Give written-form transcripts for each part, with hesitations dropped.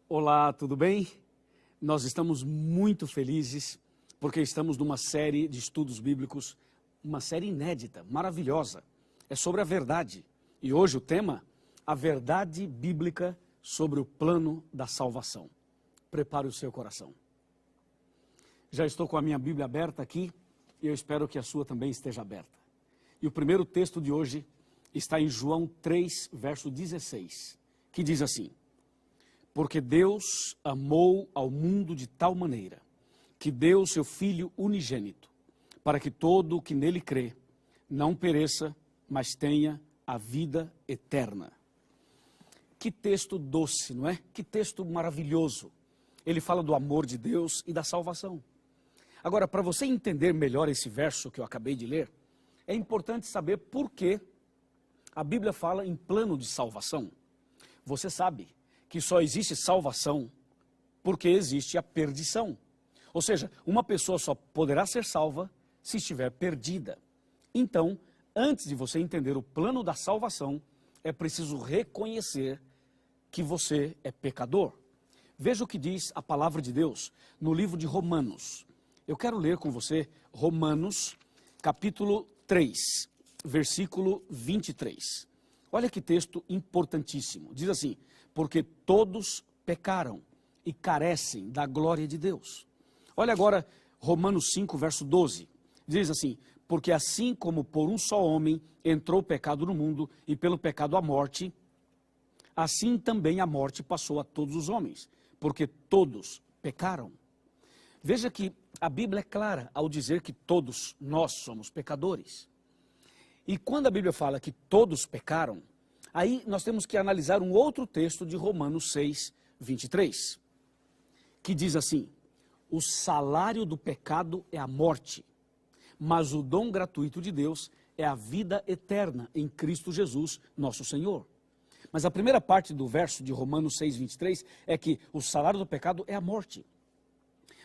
Olá, tudo bem? Nós estamos muito felizes porque estamos numa série de estudos bíblicos, uma série inédita, maravilhosa. É sobre a verdade. E hoje o tema, a verdade bíblica sobre o plano da salvação. Prepare o seu coração. Já estou com a minha Bíblia aberta aqui e eu espero que a sua também esteja aberta. E o primeiro texto de hoje está em João 3, verso 16, que diz assim: porque Deus amou ao mundo de tal maneira que deu seu Filho unigênito, para que todo o que nele crê não pereça, mas tenha a vida eterna. Que texto doce, não é? Que texto maravilhoso. Ele fala do amor de Deus e da salvação. Agora, para você entender melhor esse verso que eu acabei de ler, é importante saber por que a Bíblia fala em plano de salvação. Você sabe que só existe salvação porque existe a perdição. Ou seja, uma pessoa só poderá ser salva se estiver perdida. Então, antes de você entender o plano da salvação, é preciso reconhecer que você é pecador. Veja o que diz a palavra de Deus no livro de Romanos. Eu quero ler com você Romanos, capítulo 3, versículo 23. Olha que texto importantíssimo. Diz assim: porque todos pecaram e carecem da glória de Deus. Olha agora Romanos 5, verso 12. Diz assim: porque assim como por um só homem entrou o pecado no mundo, e pelo pecado a morte, assim também a morte passou a todos os homens, porque todos pecaram. Veja que a Bíblia é clara ao dizer que todos nós somos pecadores. E quando a Bíblia fala que todos pecaram, aí nós temos que analisar um outro texto de Romanos 6, 23, que diz assim: o salário do pecado é a morte, mas o dom gratuito de Deus é a vida eterna em Cristo Jesus, nosso Senhor. Mas a primeira parte do verso de Romanos 6, 23 é que o salário do pecado é a morte.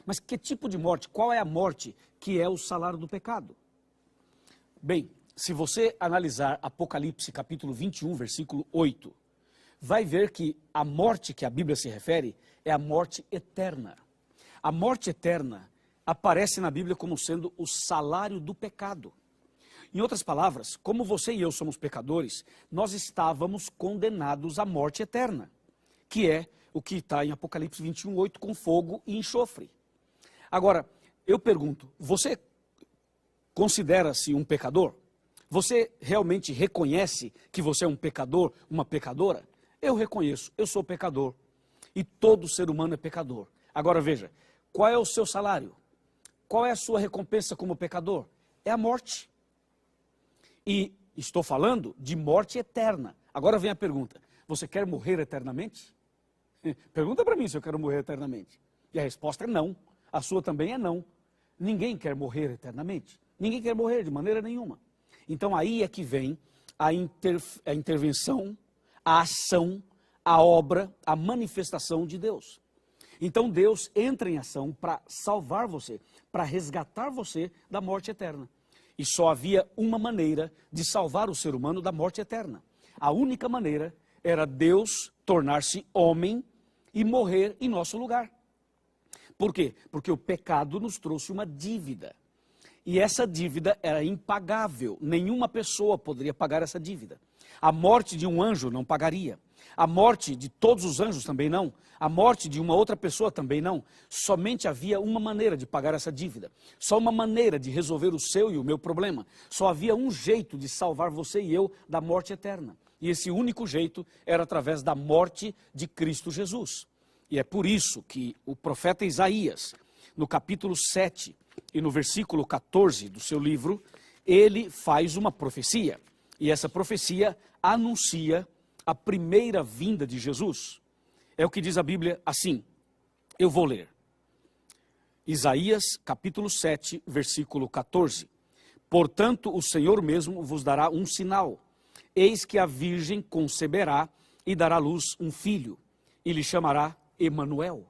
Mas que tipo de morte? Qual é a morte que é o salário do pecado? Bem, se você analisar Apocalipse capítulo 21, versículo 8, vai ver que a morte que a Bíblia se refere é a morte eterna. A morte eterna aparece na Bíblia como sendo o salário do pecado. Em outras palavras, como você e eu somos pecadores, nós estávamos condenados à morte eterna, que é o que está em Apocalipse 21, 8, com fogo e enxofre. Agora, eu pergunto, você considera-se um pecador? Você realmente reconhece que você é um pecador, uma pecadora? Eu reconheço, eu sou pecador. E todo ser humano é pecador. Agora veja, qual é o seu salário? Qual é a sua recompensa como pecador? É a morte. E estou falando de morte eterna. Agora vem a pergunta: você quer morrer eternamente? Pergunta para mim se eu quero morrer eternamente. E a resposta é não. A sua também é não. Ninguém quer morrer eternamente. Ninguém quer morrer de maneira nenhuma. Então aí é que vem a intervenção, a ação, a obra, a manifestação de Deus. Então Deus entra em ação para salvar você, para resgatar você da morte eterna. E só havia uma maneira de salvar o ser humano da morte eterna. A única maneira era Deus tornar-se homem e morrer em nosso lugar. Por quê? Porque o pecado nos trouxe uma dívida. E essa dívida era impagável. Nenhuma pessoa poderia pagar essa dívida. A morte de um anjo não pagaria. A morte de todos os anjos também não. A morte de uma outra pessoa também não. Somente havia uma maneira de pagar essa dívida. Só uma maneira de resolver o seu e o meu problema. Só havia um jeito de salvar você e eu da morte eterna. E esse único jeito era através da morte de Cristo Jesus. E é por isso que o profeta Isaías, no capítulo 7 e no versículo 14 do seu livro, ele faz uma profecia. E essa profecia anuncia a primeira vinda de Jesus. É o que diz a Bíblia assim. Eu vou ler. Isaías, capítulo 7, versículo 14. Portanto, o Senhor mesmo vos dará um sinal. Eis que a virgem conceberá e dará à luz um filho, e lhe chamará Emanuel.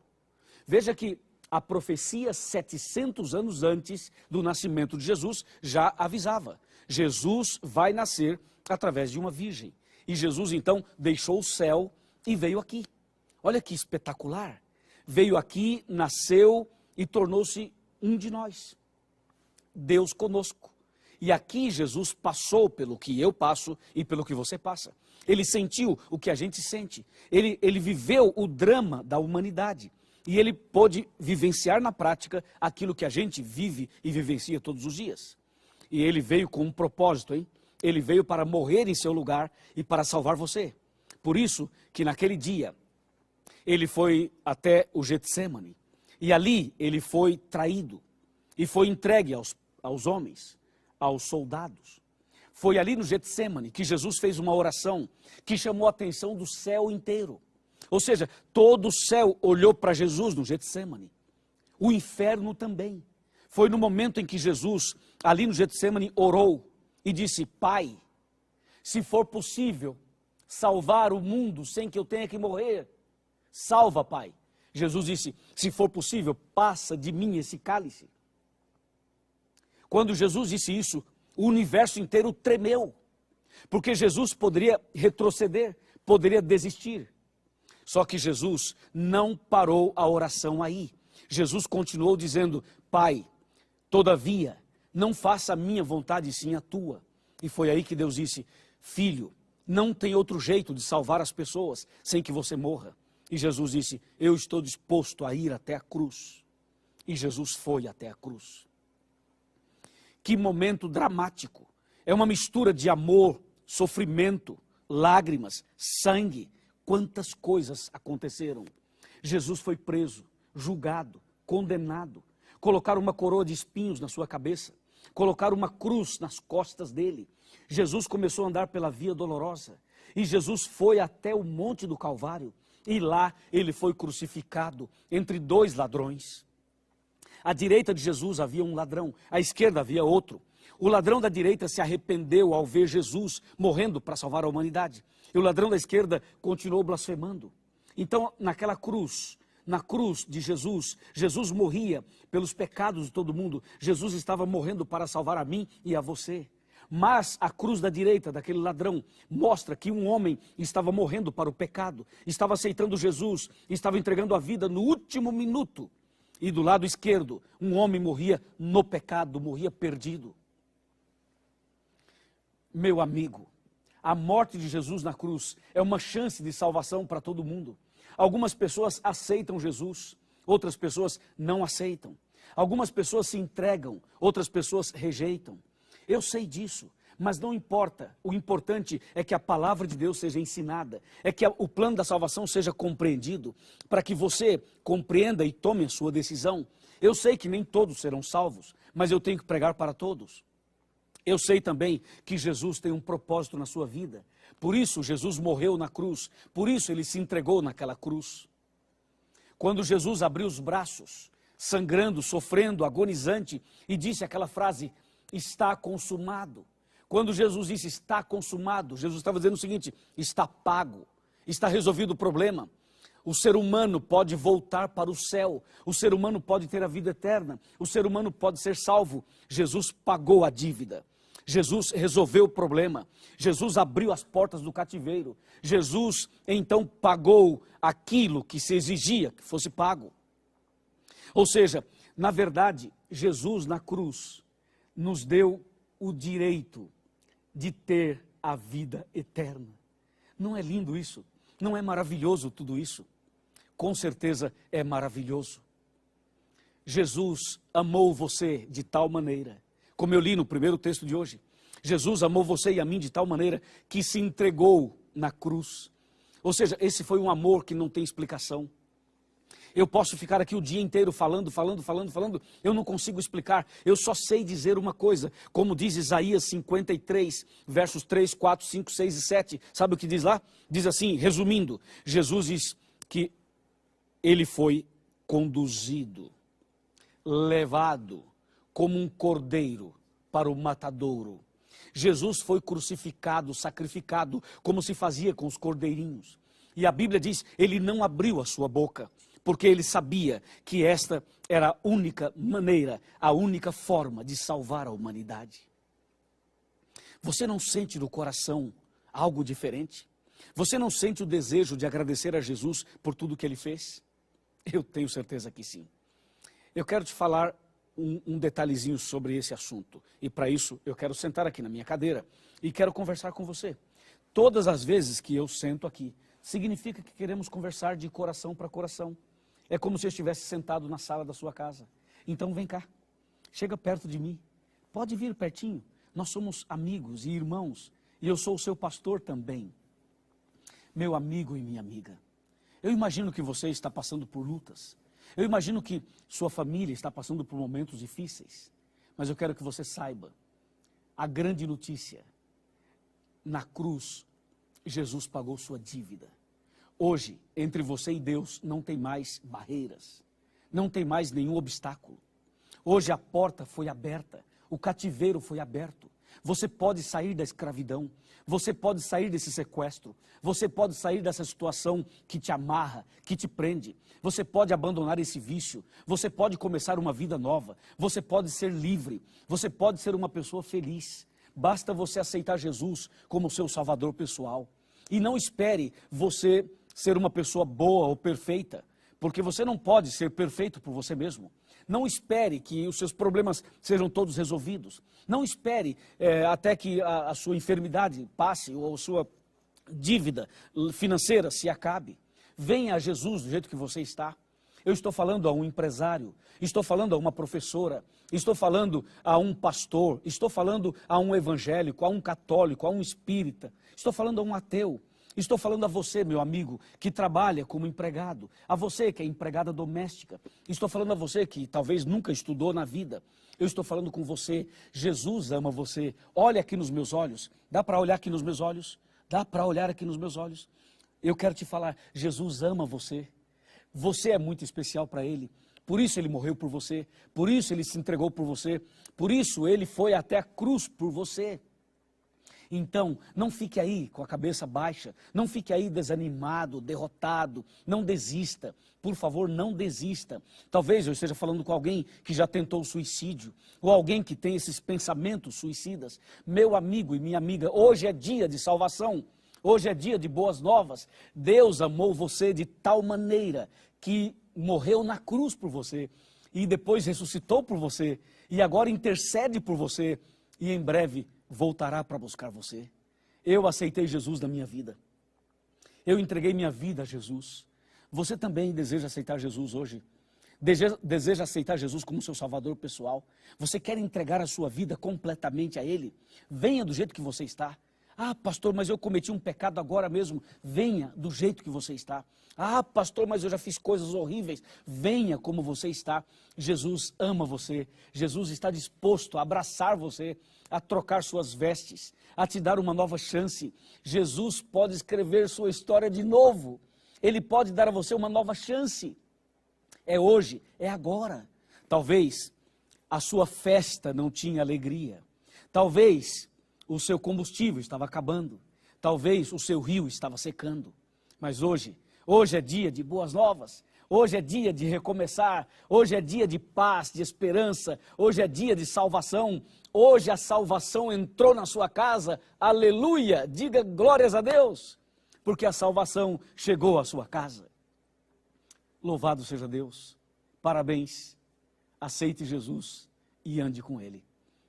Veja que a profecia 700 anos antes do nascimento de Jesus já avisava. Jesus vai nascer através de uma virgem. E Jesus então deixou o céu e veio aqui. Olha que espetacular. Veio aqui, nasceu e tornou-se um de nós. Deus conosco. E aqui Jesus passou pelo que eu passo e pelo que você passa. Ele sentiu o que a gente sente. Ele viveu o drama da humanidade. E ele pôde vivenciar na prática aquilo que a gente vive e vivencia todos os dias. E ele veio com um propósito, hein? Ele veio para morrer em seu lugar e para salvar você. Por isso que naquele dia ele foi até o Getsêmani. E ali ele foi traído e foi entregue aos homens, aos soldados. Foi ali no Getsêmani que Jesus fez uma oração que chamou a atenção do céu inteiro. Ou seja, todo o céu olhou para Jesus no Getsêmani. O inferno também. Foi no momento em que Jesus, ali no Getsêmani, orou e disse: Pai, se for possível salvar o mundo sem que eu tenha que morrer, salva, Pai. Jesus disse: se for possível, passa de mim esse cálice. Quando Jesus disse isso, o universo inteiro tremeu, porque Jesus poderia retroceder, poderia desistir. Só que Jesus não parou a oração aí. Jesus continuou dizendo: Pai, todavia, não faça a minha vontade, sim a tua. E foi aí que Deus disse: Filho, não tem outro jeito de salvar as pessoas sem que você morra. E Jesus disse: eu estou disposto a ir até a cruz. E Jesus foi até a cruz. Que momento dramático. É uma mistura de amor, sofrimento, lágrimas, sangue. Quantas coisas aconteceram. Jesus foi preso, julgado, condenado. Colocaram uma coroa de espinhos na sua cabeça. Colocaram uma cruz nas costas dele. Jesus começou a andar pela via dolorosa. E Jesus foi até o Monte do Calvário. E lá ele foi crucificado entre dois ladrões. À direita de Jesus havia um ladrão, à esquerda havia outro. O ladrão da direita se arrependeu ao ver Jesus morrendo para salvar a humanidade. E o ladrão da esquerda continuou blasfemando. Então, naquela cruz, na cruz de Jesus, Jesus morria pelos pecados de todo mundo. Jesus estava morrendo para salvar a mim e a você. Mas a cruz da direita daquele ladrão mostra que um homem estava morrendo para o pecado, estava aceitando Jesus, estava entregando a vida no último minuto. E do lado esquerdo, um homem morria no pecado, morria perdido. Meu amigo, a morte de Jesus na cruz é uma chance de salvação para todo mundo. Algumas pessoas aceitam Jesus, outras pessoas não aceitam. Algumas pessoas se entregam, outras pessoas rejeitam. Eu sei disso, mas não importa. O importante é que a palavra de Deus seja ensinada, é que o plano da salvação seja compreendido, para que você compreenda e tome a sua decisão. Eu sei que nem todos serão salvos, mas eu tenho que pregar para todos. Eu sei também que Jesus tem um propósito na sua vida. Por isso Jesus morreu na cruz, por isso ele se entregou naquela cruz. Quando Jesus abriu os braços, sangrando, sofrendo, agonizante, e disse aquela frase: está consumado. Quando Jesus disse está consumado, Jesus estava dizendo o seguinte: está pago, está resolvido o problema. O ser humano pode voltar para o céu, o ser humano pode ter a vida eterna, o ser humano pode ser salvo. Jesus pagou a dívida, Jesus resolveu o problema, Jesus abriu as portas do cativeiro, Jesus então pagou aquilo que se exigia que fosse pago. Ou seja, na verdade, Jesus na cruz nos deu o direito de ter a vida eterna. Não é lindo isso? Não é maravilhoso tudo isso? Com certeza é maravilhoso. Jesus amou você de tal maneira, como eu li no primeiro texto de hoje, Jesus amou você e a mim de tal maneira que se entregou na cruz. Ou seja, esse foi um amor que não tem explicação. Eu posso ficar aqui o dia inteiro falando, eu não consigo explicar, eu só sei dizer uma coisa, como diz Isaías 53, versos 3, 4, 5, 6 e 7, sabe o que diz lá? Diz assim, resumindo, Jesus diz que ele foi conduzido, levado como um cordeiro para o matadouro. Jesus foi crucificado, sacrificado, como se fazia com os cordeirinhos. E a Bíblia diz, ele não abriu a sua boca, porque ele sabia que esta era a única maneira, a única forma de salvar a humanidade. Você não sente no coração algo diferente? Você não sente o desejo de agradecer a Jesus por tudo que Ele fez? Eu tenho certeza que sim. Eu quero te falar um detalhezinho sobre esse assunto. E para isso eu quero sentar aqui na minha cadeira e quero conversar com você. Todas as vezes que eu sento aqui, significa que queremos conversar de coração para coração. É como se eu estivesse sentado na sala da sua casa. Então vem cá, chega perto de mim, pode vir pertinho. Nós somos amigos e irmãos e eu sou o seu pastor também. Meu amigo e minha amiga, eu imagino que você está passando por lutas. Eu imagino que sua família está passando por momentos difíceis. Mas eu quero que você saiba, a grande notícia, na cruz, Jesus pagou sua dívida. Hoje, entre você e Deus, não tem mais barreiras. Não tem mais nenhum obstáculo. Hoje a porta foi aberta, o cativeiro foi aberto. Você pode sair da escravidão, você pode sair desse sequestro, você pode sair dessa situação que te amarra, que te prende. Você pode abandonar esse vício, você pode começar uma vida nova, você pode ser livre, você pode ser uma pessoa feliz. Basta você aceitar Jesus como seu salvador pessoal. E não espere você ser uma pessoa boa ou perfeita, porque você não pode ser perfeito por você mesmo. Não espere que os seus problemas sejam todos resolvidos. Não espere até que a sua enfermidade passe ou a sua dívida financeira se acabe. Venha a Jesus do jeito que você está. Eu estou falando a um empresário, estou falando a uma professora, estou falando a um pastor, estou falando a um evangélico, a um católico, a um espírita, estou falando a um ateu. Estou falando a você, meu amigo, que trabalha como empregado, a você que é empregada doméstica, estou falando a você que talvez nunca estudou na vida, eu estou falando com você, Jesus ama você, olha aqui nos meus olhos, dá para olhar aqui nos meus olhos? Dá para olhar aqui nos meus olhos? Eu quero te falar, Jesus ama você, você é muito especial para Ele, por isso Ele morreu por você, por isso Ele se entregou por você, por isso Ele foi até a cruz por você. Então, não fique aí com a cabeça baixa, não fique aí desanimado, derrotado, não desista, por favor, não desista. Talvez eu esteja falando com alguém que já tentou o suicídio, ou alguém que tem esses pensamentos suicidas. Meu amigo e minha amiga, hoje é dia de salvação, hoje é dia de boas novas. Deus amou você de tal maneira que morreu na cruz por você, e depois ressuscitou por você, e agora intercede por você, e em breve voltará para buscar você. Eu aceitei Jesus na minha vida. Eu entreguei minha vida a Jesus. Você também deseja aceitar Jesus hoje? Deseja aceitar Jesus como seu salvador pessoal? Você quer entregar a sua vida completamente a Ele? Venha do jeito que você está. Ah, pastor, mas eu cometi um pecado agora mesmo. Venha do jeito que você está. Ah, pastor, mas eu já fiz coisas horríveis. Venha como você está. Jesus ama você. Jesus está disposto a abraçar você, a trocar suas vestes, a te dar uma nova chance. Jesus pode escrever sua história de novo. Ele pode dar a você uma nova chance. É hoje, é agora. Talvez a sua festa não tinha alegria. Talvez o seu combustível estava acabando. Talvez o seu rio estava secando. Mas hoje é dia de boas novas. Hoje é dia de recomeçar. Hoje é dia de paz, de esperança. Hoje é dia de salvação. Hoje a salvação entrou na sua casa. Aleluia! Diga glórias a Deus. Porque a salvação chegou à sua casa. Louvado seja Deus. Parabéns. Aceite Jesus e ande com Ele.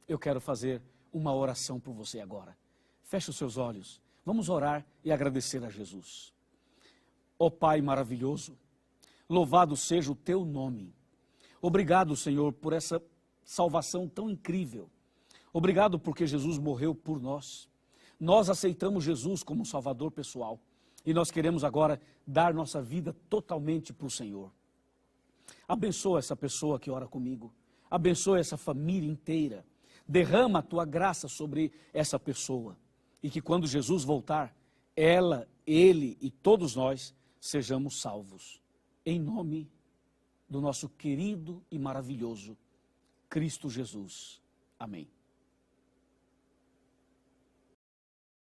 Eu quero fazer uma oração por você agora. Feche os seus olhos. Vamos orar e agradecer a Jesus. Ó Pai maravilhoso, louvado seja o teu nome. Obrigado, Senhor, por essa salvação tão incrível. Obrigado porque Jesus morreu por nós. Nós aceitamos Jesus como Salvador pessoal. E nós queremos agora dar nossa vida totalmente para o Senhor. Abençoa essa pessoa que ora comigo. Abençoa essa família inteira. Derrama a tua graça sobre essa pessoa. E que quando Jesus voltar, ela, ele e todos nós sejamos salvos. Em nome do nosso querido e maravilhoso Cristo Jesus. Amém.